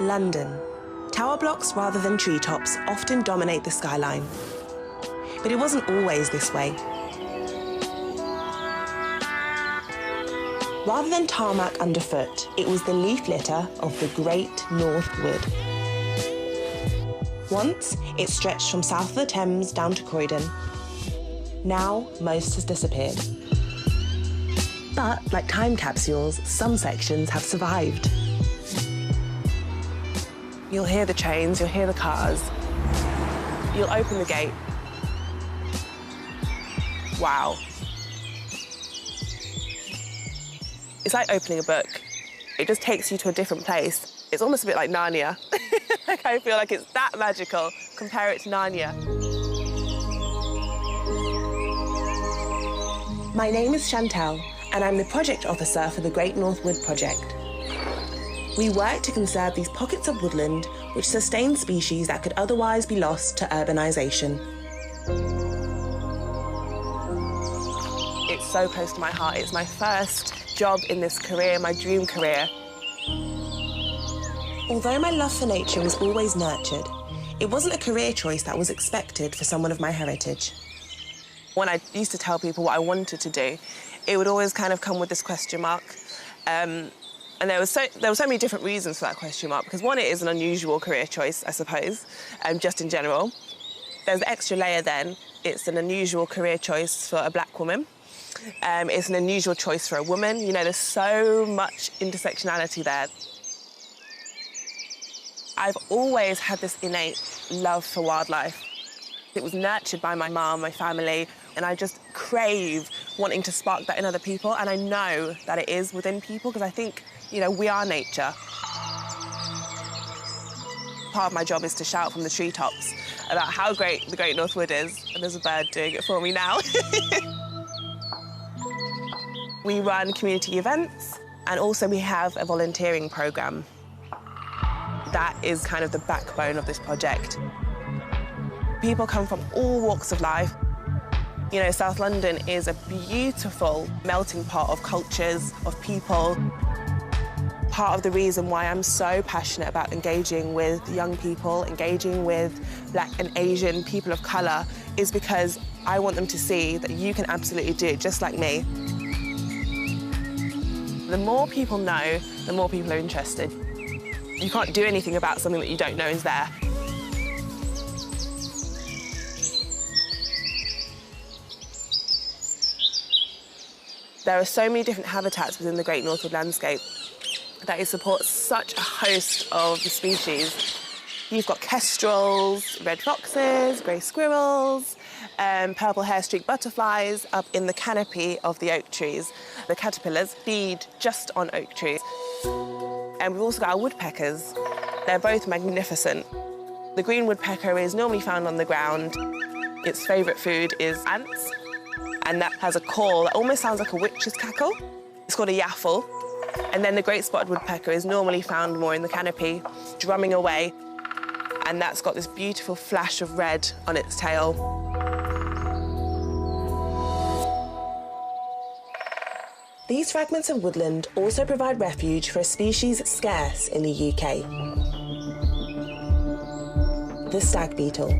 London. Tower blocks rather than treetops often dominate the skyline. But it wasn't always this way. Rather than tarmac underfoot, it was the leaf litter of the Great North Wood. Once, it stretched from south of the Thames down to Croydon. Now, most has disappeared. But, like time capsules, some sections have survived. You'll hear the trains, you'll hear the cars. You'll open the gate. Wow. It's like opening a book. It just takes you to a different place. It's almost a bit like Narnia. Like, I feel like it's that magical. Compare it to Narnia. My name is Chantelle, and I'm the project officer for the Great North Wood Project. We work to conserve these pockets of woodland which sustain species that could otherwise be lost to urbanisation. It's so close to my heart. It's my first job in this career, my dream career. Although my love for nature was always nurtured, it wasn't a career choice that was expected for someone of my heritage. When I used to tell people what I wanted to do, it would always kind of come with this question mark. And there were so many different reasons for that question mark, because one, it is an unusual career choice, I suppose, just in general. There's the extra layer then. It's an unusual career choice for a black woman. It's an unusual choice for a woman. You know, there's so much intersectionality there. I've always had this innate love for wildlife. It was nurtured by my mum, my family, and I just crave wanting to spark that in other people, and I know that it is within people, because I think, you know, we are nature. Part of my job is to shout from the treetops about how great the Great North Wood is, and there's a bird doing it for me now. We run community events, and also we have a volunteering programme. That is kind of the backbone of this project. People come from all walks of life. You know, South London is a beautiful melting pot of cultures, of people. Part of the reason why I'm so passionate about engaging with young people, engaging with Black and Asian people of colour, is because I want them to see that you can absolutely do it just like me. The more people know, the more people are interested. You can't do anything about something that you don't know is there. There are so many different habitats within the Great North Wood landscape that it supports such a host of the species. You've got kestrels, red foxes, grey squirrels, purple hair-streaked butterflies up in the canopy of the oak trees. The caterpillars feed just on oak trees. And we've also got our woodpeckers. They're both magnificent. The green woodpecker is normally found on the ground. Its favourite food is ants, and that has a call that almost sounds like a witch's cackle. It's called a yaffle. And then the great spotted woodpecker is normally found more in the canopy, drumming away, and that's got this beautiful flash of red on its tail. These fragments of woodland also provide refuge for a species scarce in the UK. The stag beetle.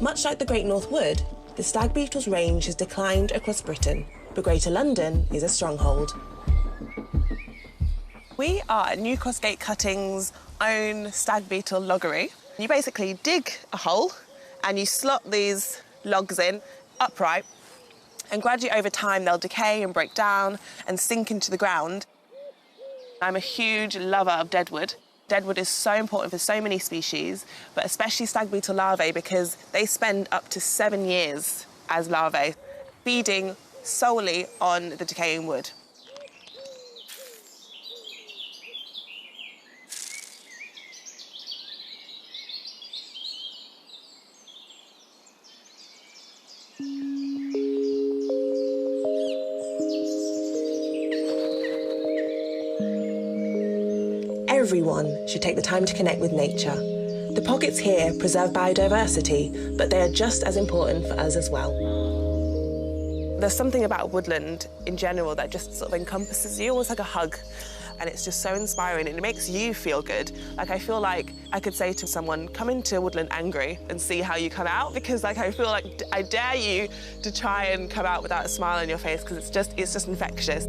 Much like the Great North Wood, the stag beetle's range has declined across Britain, but Greater London is a stronghold. We are at New Crossgate Cutting's own stag beetle loggery. You basically dig a hole and you slot these logs in upright, and gradually over time they'll decay and break down and sink into the ground. I'm a huge lover of deadwood. Deadwood is so important for so many species, but especially stag beetle larvae, because they spend up to 7 years as larvae, feeding solely on the decaying wood. Everyone should take the time to connect with nature. The pockets here preserve biodiversity, but they are just as important for us as well. There's something about woodland in general that just sort of encompasses you, almost like a hug. And it's just so inspiring, and it makes you feel good. Like, I feel like I could say to someone, come into woodland angry and see how you come out, because like, I feel like I dare you to try and come out without a smile on your face, because it's just infectious.